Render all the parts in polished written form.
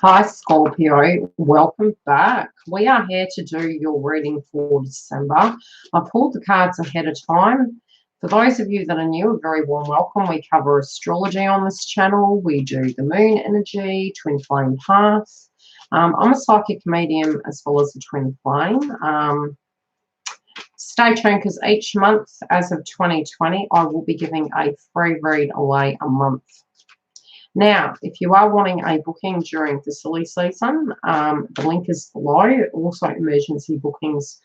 Hi, Scorpio. Welcome back. We are here to do your reading for December. I pulled the cards ahead of time. For those of you that are new, a very warm welcome. We cover astrology on this channel. We do the moon energy, twin flame path. I'm a psychic medium as well as a twin flame. Stay tuned because each month, as of 2020, I will be giving a free read away a month. Now, if you are wanting a booking during the silly season, the link is below. Also, emergency bookings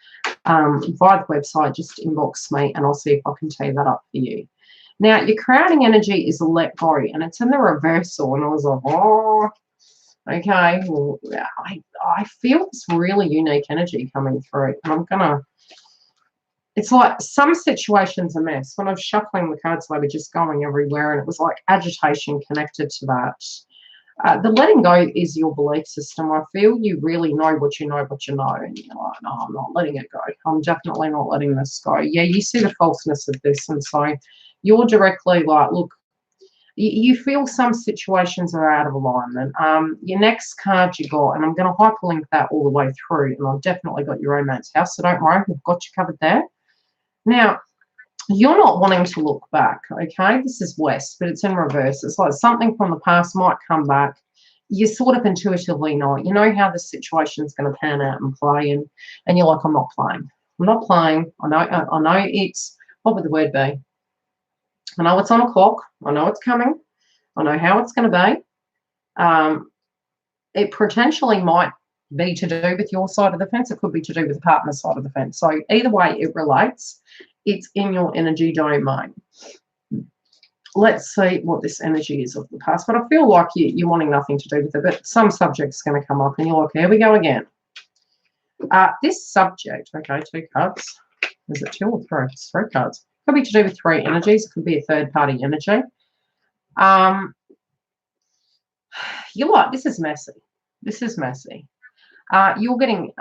via the website, just inbox me and I'll see if I can tee that up for you. Now, your crowning energy is let go, and it's in the reversal. And I was like, oh, okay. Well, I feel this really unique energy coming through. And I'm going to... It's like some situations a mess. When I was shuffling the cards, they were just going everywhere, and it was like agitation connected to that. The letting go is your belief system. I feel you really know what you know, and you're like, no, I'm not letting it go. I'm definitely not letting this go. Yeah, you see the falseness of this, and so you're directly like, look, you feel some situations are out of alignment. Your next card you got, and I'm going to hyperlink that all the way through, and I've definitely got your romance house, so don't worry, we've got you covered there. Now, you're not wanting to look back, okay? This is West, but it's in reverse. It's like something from the past might come back. You sort of intuitively know it. You know how the situation's going to pan out and play, and you're like, I'm not playing. I'm not playing. I know it's, what would the word be? I know it's on a clock. I know it's coming. I know how it's going to be. It potentially might be to do with your side of the fence. It could be to do with the partner's side of the fence. So either way it relates, it's in your energy domain. Let's see what this energy is of the past. But I feel like you're wanting nothing to do with it, but some subject's going to come up and you're like, here we go again. This subject, okay, two cards. Is it two or three? It's three cards. Could be to do with three energies. It could be a third-party energy. You're like, this is messy. This is messy. You're getting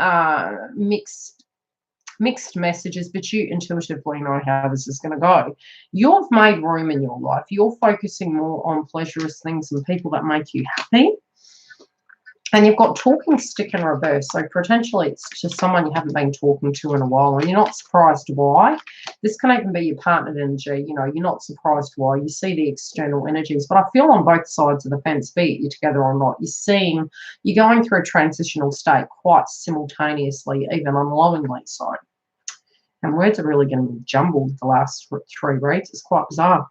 mixed messages, but you intuitively know how this is going to go. You've made room in your life. You're focusing more on pleasurous things and people that make you happy. And you've got talking stick in reverse. So potentially it's just someone you haven't been talking to in a while and you're not surprised why. This can even be your partnered energy. You know, you're not surprised why. You see the external energies. But I feel on both sides of the fence, be it you're together or not, you're going through a transitional state quite simultaneously, even unknowingly so. And words are really going to be jumbled the last three reads. It's quite bizarre.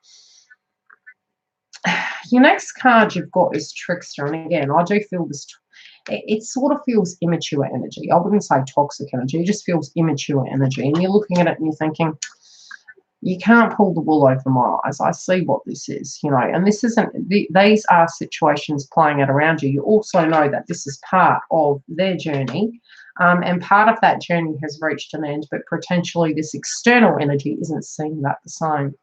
Your next card you've got is Trickster. And again, I do feel this... It sort of feels immature energy. I wouldn't say toxic energy. It just feels immature energy. And you're looking at it and you're thinking, you can't pull the wool over my eyes. I see what this is, you know. And this isn't... These are situations playing out around you. You also know that this is part of their journey. And part of that journey has reached an end, but potentially this external energy isn't seeing that the same.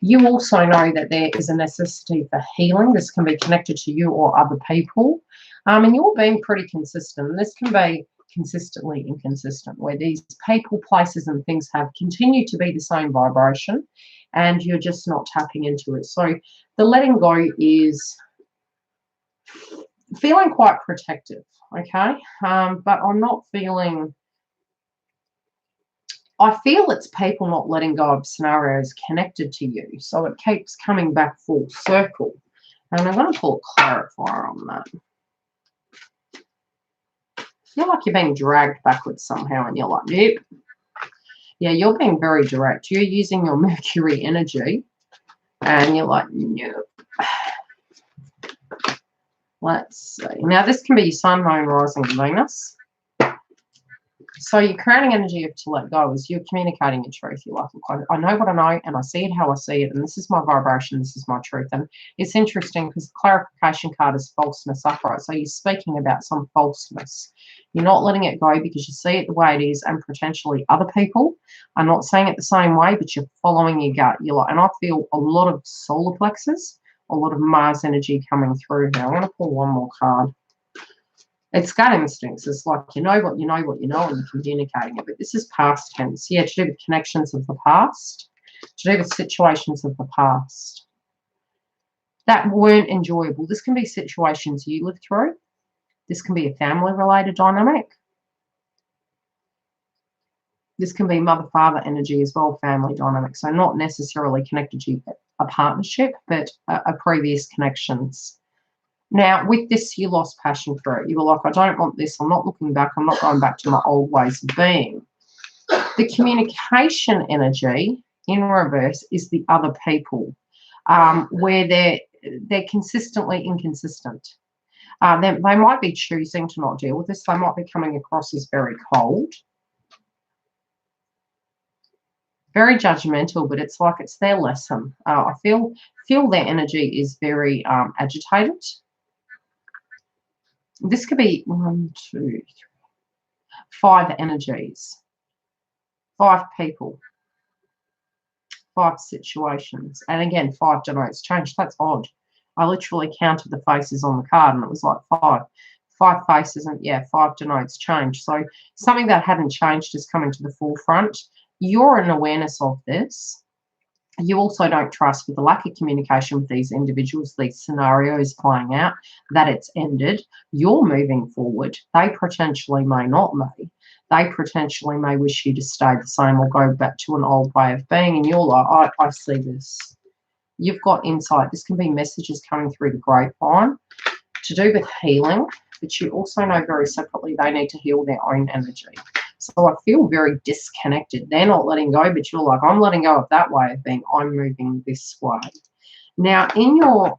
You also know that there is a necessity for healing. This can be connected to you or other people. And you're being pretty consistent. And this can be consistently inconsistent, where these people, places, and things have continued to be the same vibration, and you're just not tapping into it. So the letting go is feeling quite protective, okay? But I'm not feeling... I feel it's people not letting go of scenarios connected to you. So it keeps coming back full circle. And I'm going to pull a clarifier on that. I feel like you're being dragged backwards somehow and you're like, yep. Yeah, you're being very direct. You're using your Mercury energy and you're like, nope. Let's see. Now, this can be your Sun, Moon, Rising, Venus. So your crowning energy of to let go is you're communicating your truth. You're like, look, I know what I know and I see it how I see it, and this is my vibration, this is my truth. And it's interesting because the clarification card is falseness upright. So you're speaking about some falseness. You're not letting it go because you see it the way it is, and potentially other people are not seeing it the same way, but you're following your gut. You're like, and I feel a lot of solar plexus, a lot of Mars energy coming through here. I'm going to pull one more card. It's gut instincts. It's like you know what you know, and you're communicating it. But this is past tense. Yeah, to do with connections of the past, to do with situations of the past that weren't enjoyable. This can be situations you lived through. This can be a family-related dynamic. This can be mother-father energy as well, family dynamic. So not necessarily connected to a partnership, but a previous connections. Now, with this, you lost passion for it. You were like, I don't want this. I'm not looking back. I'm not going back to my old ways of being. The communication energy in reverse is the other people, where they're consistently inconsistent. They might be choosing to not deal with this. They might be coming across as very cold, very judgmental, but it's like it's their lesson. I feel their energy is very agitated. This could be 1, 2, 3, 5 energies, 5 people, 5 situations. And again, 5 denotes change. That's odd. I literally counted the faces on the card and it was like 5. 5 faces and yeah, 5 denotes change. So something that hadn't changed is coming to the forefront. You're in awareness of this. You also don't trust, with the lack of communication with these individuals, these scenarios playing out, that it's ended. You're moving forward. They potentially may not may. They potentially may wish you to stay the same or go back to an old way of being. And you're like, I see this. You've got insight. This can be messages coming through the grapevine to do with healing, but you also know very separately they need to heal their own energy. So I feel very disconnected. They're not letting go, but you're like, I'm letting go of that way of being. I'm moving this way. Now, in your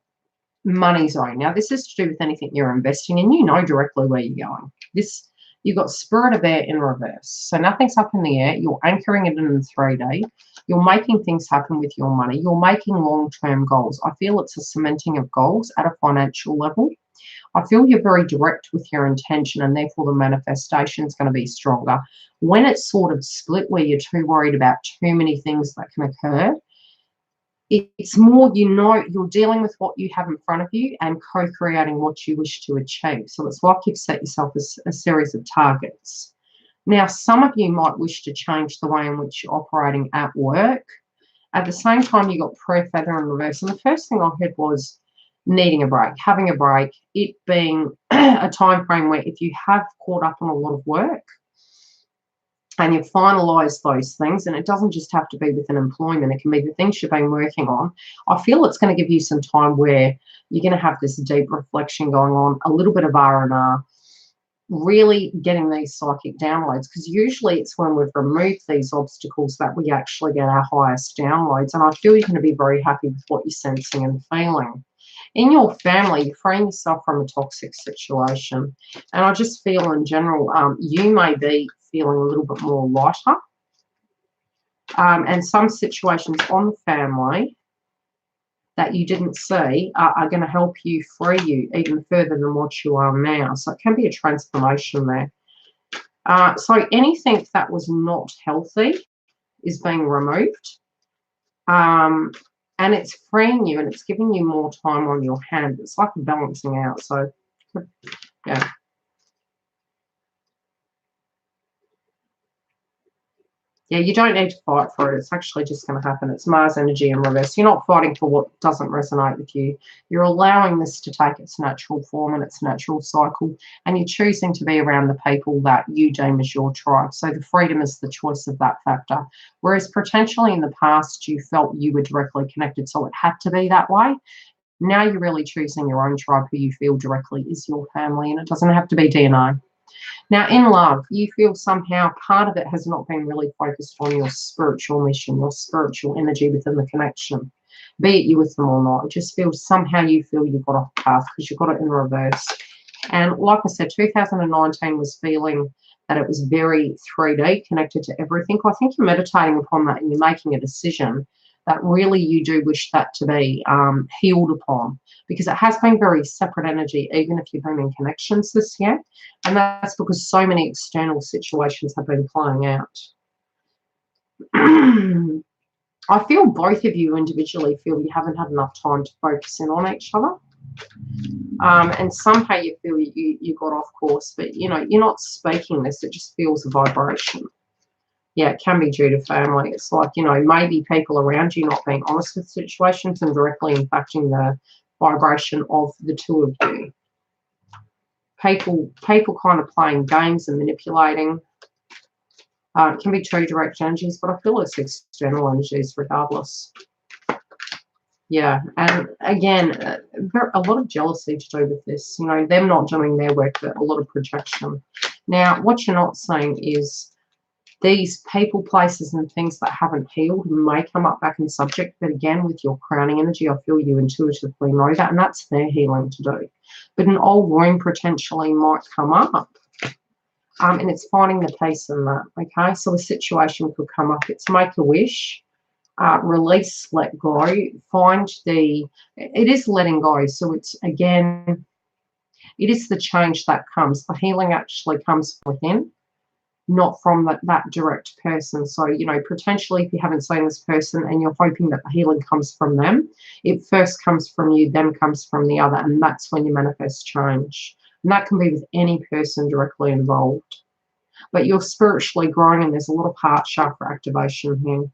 money zone, now this is to do with anything you're investing in. You know directly where you're going. This, you've got Spirit of Air in reverse. So nothing's up in the air. You're anchoring it in the 3D. You're making things happen with your money. You're making long-term goals. I feel it's a cementing of goals at a financial level. I feel you're very direct with your intention, and therefore the manifestation is going to be stronger. When it's sort of split where you're too worried about too many things that can occur, it's more, you know, you're dealing with what you have in front of you and co-creating what you wish to achieve. So it's like you've set yourself a series of targets. Now, some of you might wish to change the way in which you're operating at work. At the same time, you got Prayer Feather in reverse. And the first thing I heard was needing a break, having a break, it being a time frame where if you have caught up on a lot of work and you've finalised those things, and it doesn't just have to be within employment, it can be the things you've been working on, I feel it's going to give you some time where you're going to have this deep reflection going on, a little bit of R&R, really getting these psychic downloads, because usually it's when we've removed these obstacles that we actually get our highest downloads. And I feel you're going to be very happy with what you're sensing and feeling. In your family, you're freeing yourself from a toxic situation. And I just feel in general, you may be feeling a little bit more lighter. And some situations on the family that you didn't see are going to help you free you even further than what you are now. So it can be a transformation there. So anything that was not healthy is being removed. And it's freeing you, and it's giving you more time on your hand. It's like balancing out. So, yeah. Yeah, you don't need to fight for it. It's actually just going to happen. It's Mars energy in reverse. You're not fighting for what doesn't resonate with you. You're allowing this to take its natural form and its natural cycle, and you're choosing to be around the people that you deem as your tribe. So the freedom is the choice of that factor. Whereas potentially in the past, you felt you were directly connected, so it had to be that way. Now you're really choosing your own tribe, who you feel directly is your family, and it doesn't have to be DNA. Now, in love, you feel somehow part of it has not been really focused on your spiritual mission, your spiritual energy within the connection, be it you with them or not. It just feels somehow you feel you've got off path because you've got it in reverse. And like I said, 2019 was feeling that it was very 3D, connected to everything. I think you're meditating upon that and you're making a decision that really you do wish that to be healed upon, because it has been very separate energy, even if you've been in connections this year. And that's because so many external situations have been playing out. I feel both of you individually feel you haven't had enough time to focus in on each other. And somehow you feel you got off course, but, you know, you're not speaking this. It just feels a vibration. Yeah, it can be due to family. It's like, you know, maybe people around you not being honest with situations and directly impacting the vibration of the two of you. People kind of playing games and manipulating. It can be two direct energies, but I feel it's external energies regardless. Yeah, and again, a lot of jealousy to do with this. You know, them not doing their work, but a lot of projection. Now, what you're not seeing is these people, places, and things that haven't healed may come up back in subject. But again, with your crowning energy, I feel you intuitively know that, and that's their healing to do. But an old wound potentially might come up. And it's finding the peace in that, okay? So a situation could come up. It's make a wish, release, let go, find it is letting go. So it's, again, it is the change that comes. The healing actually comes within, not from that direct person. So, you know, potentially if you haven't seen this person and you're hoping that the healing comes from them, it first comes from you, then comes from the other, and that's when you manifest change. And that can be with any person directly involved. But you're spiritually growing, and there's a lot of heart chakra activation here.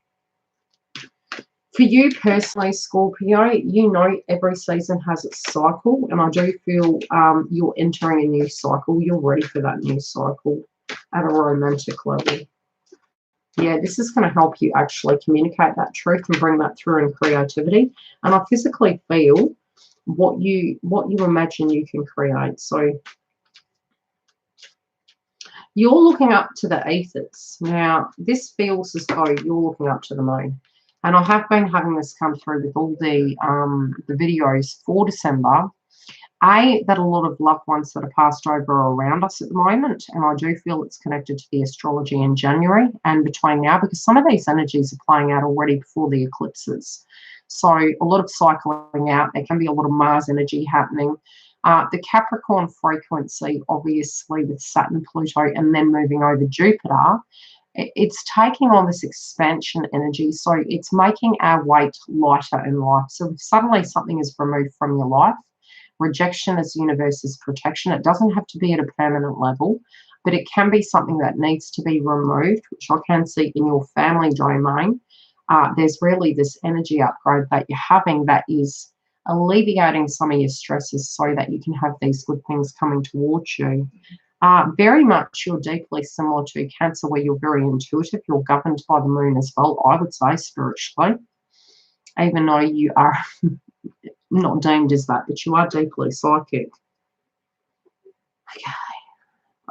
For you personally, Scorpio, you know every season has its cycle, and I do feel you're entering a new cycle. You're ready for that new cycle at a romantic level. Yeah, this is going to help you actually communicate that truth and bring that through in creativity. And I physically feel what you imagine you can create. So you're looking up to the ethers. Now, this feels as though you're looking up to the moon. And I have been having this come through with all the videos for December. That a lot of loved ones that are passed over are around us at the moment. And I do feel it's connected to the astrology in January and between now, because some of these energies are playing out already before the eclipses. So a lot of cycling out. There can be a lot of Mars energy happening. The Capricorn frequency, obviously, with Saturn, Pluto, and then moving over Jupiter, it's taking on this expansion energy. So it's making our weight lighter in life. So if suddenly something is removed from your life, rejection is universe's protection. It doesn't have to be at a permanent level, but it can be something that needs to be removed, which I can see in your family domain. There's really this energy upgrade that you're having that is alleviating some of your stresses so that you can have these good things coming towards you. Very much you're deeply similar to Cancer, where you're very intuitive. You're governed by the moon as well, I would say, spiritually, even though you are not deemed as that, but you are deeply psychic.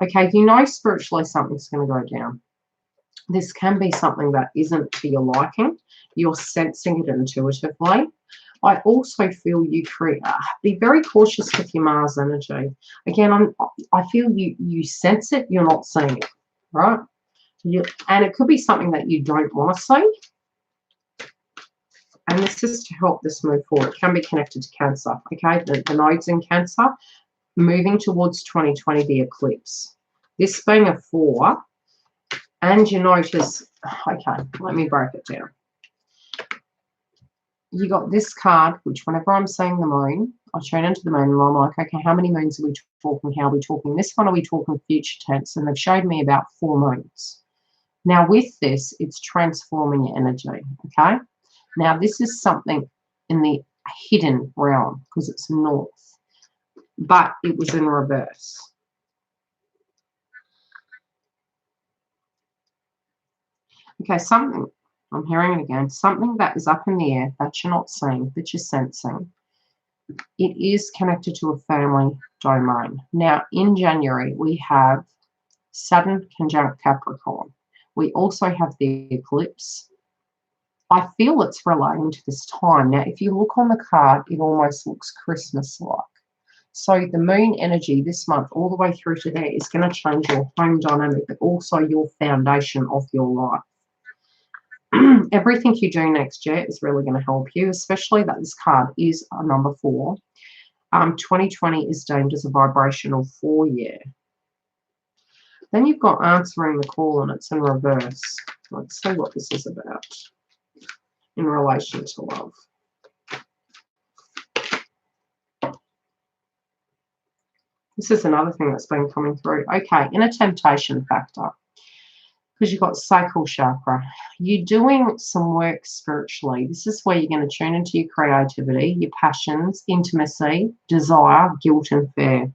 Okay, you know spiritually something's going to go down. This can be something that isn't to your liking. You're sensing it intuitively. I also feel you be very cautious with your Mars energy. Again, I feel you sense it, you're not seeing it, right? And it could be something that you don't want to see. And this is to help this move forward. It can be connected to Cancer, okay? The nodes in Cancer, moving towards 2020, the eclipse. This being a 4, and you notice, okay, let me break it down. You got this card, which whenever I'm seeing the moon, I tune into the moon and I'm like, okay, how many moons are we talking? How are we talking? This one, are we talking future tense? And they've showed me about 4 moons. Now with this, it's transforming your energy, okay? Now this is something in the hidden realm because it's north, but it was in reverse. Okay, something, I'm hearing it again, something that is up in the air that you're not seeing, that you're sensing. It is connected to a family domain. Now, in January, we have Saturn conjunct Capricorn. We also have the eclipse. I feel it's relating to this time. Now, if you look on the card, it almost looks Christmas-like. So the moon energy this month, all the way through to there, is going to change your home dynamic, but also your foundation of your life. Everything you do next year is really going to help you, especially that this card is a number 4. 2020 is deemed as a vibrational 4 year. Then you've got answering the call, and it's in reverse. Let's see what this is about in relation to love. This is another thing that's been coming through. Okay, in a temptation factor, because you've got sacral chakra, you're doing some work spiritually. This is where you're going to tune into your creativity, your passions, intimacy, desire, guilt, and fear.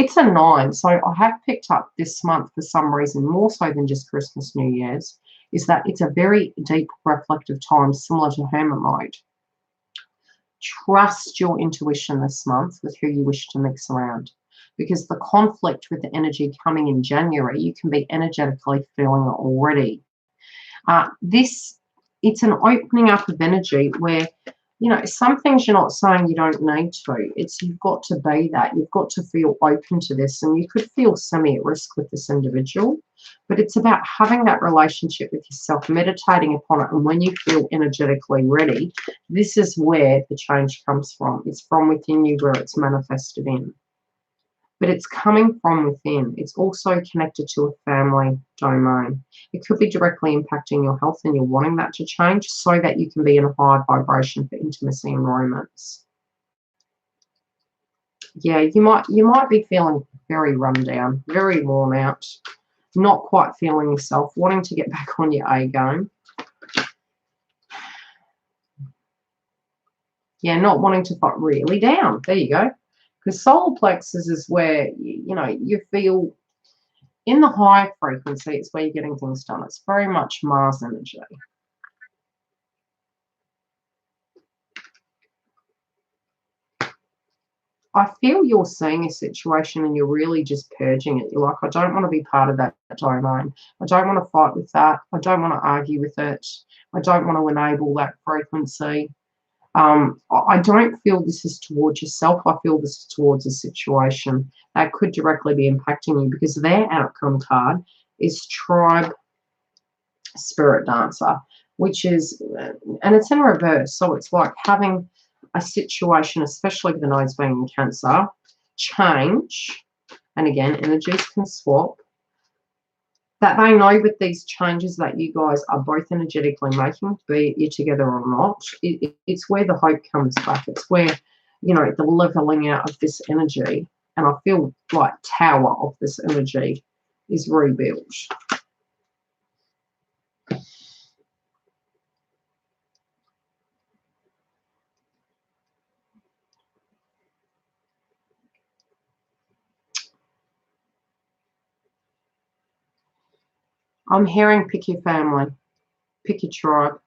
It's a 9. So I have picked up this month for some reason, more so than just Christmas, New Year's, is that it's a very deep reflective time, similar to Hermit mode. Trust your intuition this month with who you wish to mix around, because the conflict with the energy coming in January, you can be energetically feeling it already. It's an opening up of energy where, some things you're not saying you don't need to. It's you've got to be that. You've got to feel open to this, and you could feel semi at risk with this individual, but it's about having that relationship with yourself, meditating upon it, and when you feel energetically ready, this is where the change comes from. It's from within you where it's manifested in. But it's coming from within. It's also connected to a family domain. It could be directly impacting your health, and you're wanting that to change so that you can be in a higher vibration for intimacy and romance. Yeah, you might be feeling very run down, very worn out, not quite feeling yourself, wanting to get back on your A game. Yeah, not wanting to fight really down. There you go. Because solar plexus is where, you feel in the high frequency, it's where you're getting things done. It's very much Mars energy. I feel you're seeing a situation and you're really just purging it. You're like, I don't want to be part of that domain. I don't want to fight with that. I don't want to argue with it. I don't want to enable that frequency. I don't feel this is towards yourself. I feel this is towards a situation that could directly be impacting you, because their outcome card is Tribe Spirit Dancer, which is, and it's in reverse. So it's like having a situation, especially with the nodes being in Cancer, change, and again, energies can swap, that they know with these changes that you guys are both energetically making, be it you're together or not, it's where the hope comes back. It's where, the leveling out of this energy, and I feel like tower of this energy is rebuilt. I'm hearing pick your family, pick your tribe,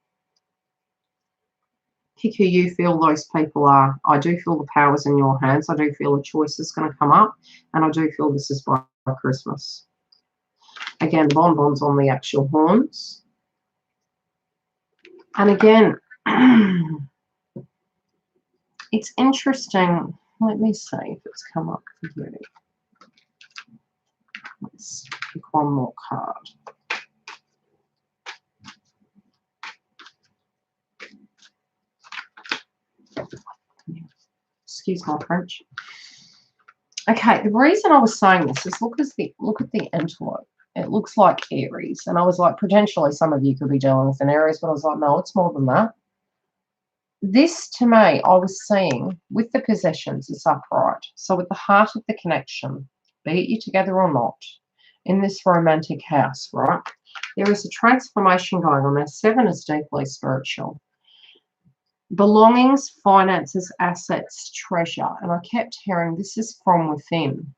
pick who you feel those people are. I do feel the power's in your hands. I do feel a choice is going to come up, and I do feel this is by Christmas. Again, bonbons on the actual horns. And again, it's interesting. Let me see if it's come up for you. Let's pick one more card. Excuse my French. Okay, the reason I was saying this is look at the envelope. It looks like Aries, and I was like, potentially some of you could be dealing with an Aries, but I was like, no, it's more than that. This, to me, I was seeing with the possessions, it's upright. So with the heart of the connection, be it you together or not, in this romantic house, right, there is a transformation going on. Now, 7 is deeply spiritual. Belongings, finances, assets, treasure. And I kept hearing this is from within.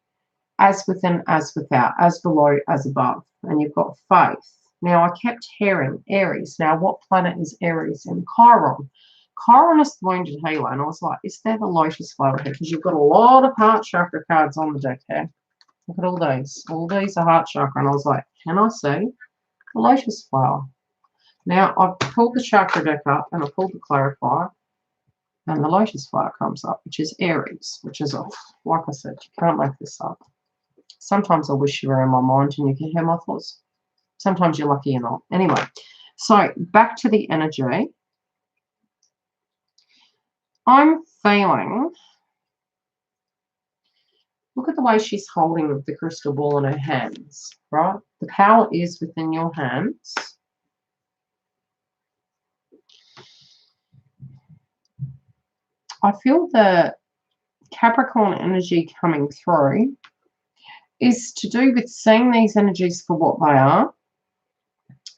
As within, as without, as below, as above. And you've got faith. Now, I kept hearing Aries. Now, what planet is Aries in? Chiron. Chiron is the wounded healer. And I was like, is there the lotus flower here? Because you've got a lot of heart chakra cards on the deck here. Look at all these. All these are heart chakra. And I was like, can I see the lotus flower? Now, I've pulled the chakra deck up and I pulled the clarifier. And the lotus flower comes up, which is Aries, which is, like I said, you can't make this up. Sometimes I wish you were in my mind and you can hear my thoughts. Sometimes you're lucky you're not. Anyway, so back to the energy. I'm feeling, look at the way she's holding the crystal ball in her hands, right? The power is within your hands. I feel the Capricorn energy coming through is to do with seeing these energies for what they are.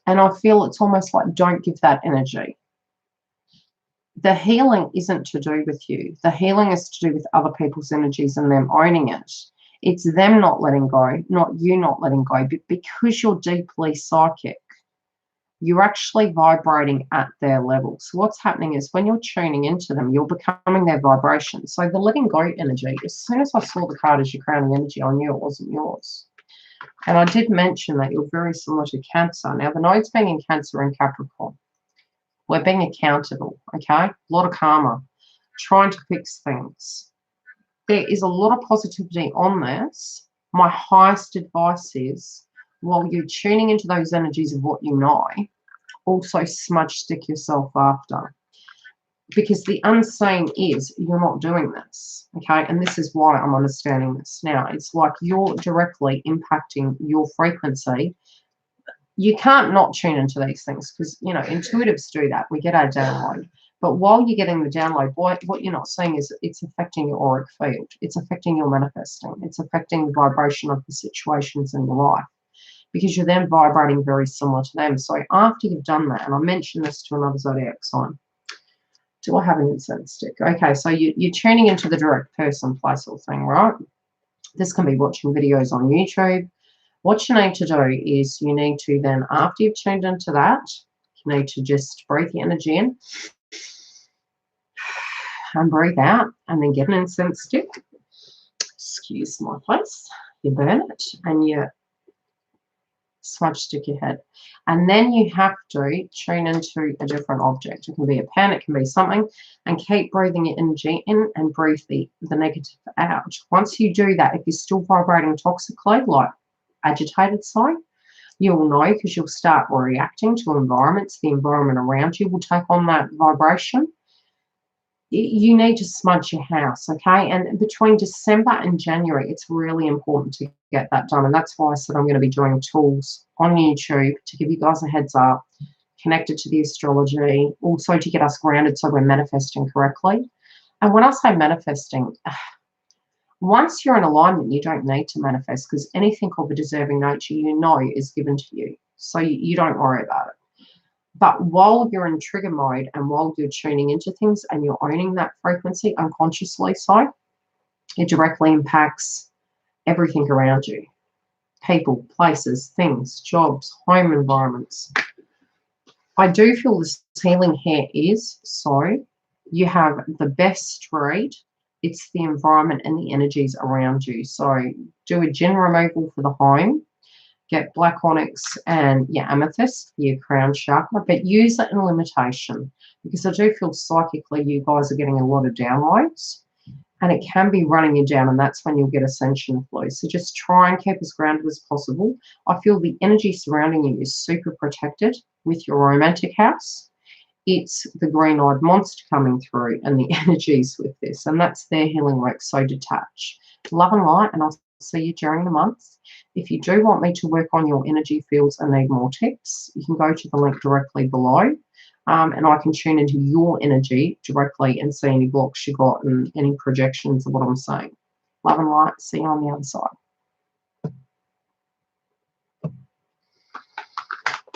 And I feel it's almost like, don't give that energy. The healing isn't to do with you. The healing is to do with other people's energies and them owning it. It's them not letting go, not you not letting go. But because you're deeply psychic, you're actually vibrating at their level. So what's happening is when you're tuning into them, you're becoming their vibration. So the letting go energy, as soon as I saw the card as your crowning energy, I knew it wasn't yours. And I did mention that you're very similar to Cancer. Now, the nodes being in Cancer and Capricorn, we're being accountable, okay? A lot of karma, trying to fix things. There is a lot of positivity on this. My highest advice is, while you're tuning into those energies of what you know, also smudge stick yourself after. Because the unseen is you're not doing this, okay? And this is why I'm understanding this now. It's like you're directly impacting your frequency. You can't not tune into these things because, you know, intuitives do that. We get our download. But while you're getting the download, what you're not seeing is it's affecting your auric field. It's affecting your manifesting. It's affecting the vibration of the situations in your life because you're then vibrating very similar to them. So after you've done that, and I mentioned this to another zodiac sign, do I have an incense stick? Okay, so you're tuning into the direct person, place, or thing, right? This can be watching videos on YouTube. What you need to do is you need to then, after you've tuned into that, you need to just breathe the energy in and breathe out, and then get an incense stick. Excuse my place. You burn it and you smudge stick your head. And then you have to tune into a different object. It can be a pen, it can be something, and keep breathing your energy in and breathe the negative out. Once you do that, if you're still vibrating toxically, like agitated side, you'll know because you'll start reacting to environments. The environment around you will take on that vibration. You need to smudge your house, okay? And between December and January, it's really important to get that done. And that's why I said I'm going to be doing tools on YouTube to give you guys a heads up, connected to the astrology, also to get us grounded so we're manifesting correctly. And when I say manifesting, once you're in alignment, you don't need to manifest because anything of a deserving nature you know is given to you. So you don't worry about it. But while you're in trigger mode and while you're tuning into things and you're owning that frequency unconsciously, so it directly impacts everything around you. People, places, things, jobs, home environments. I do feel this healing here is, so you have the best read. It's the environment and the energies around you. So do a gin removal for the home. Get black onyx and your amethyst, your crown chakra, but use it in limitation because I do feel psychically you guys are getting a lot of downloads and it can be running you down, and that's when you'll get ascension flow. So just try and keep as grounded as possible. I feel the energy surrounding you is super protected with your romantic house. It's the green-eyed monster coming through and the energies with this, and that's their healing work. So detach. Love and light, and I'll see you during the month. If you do want me to work on your energy fields and need more tips, you can go to the link directly below, and I can tune into your energy directly and see any blocks you got and any projections of what I'm saying. Love and light. See you on the other side.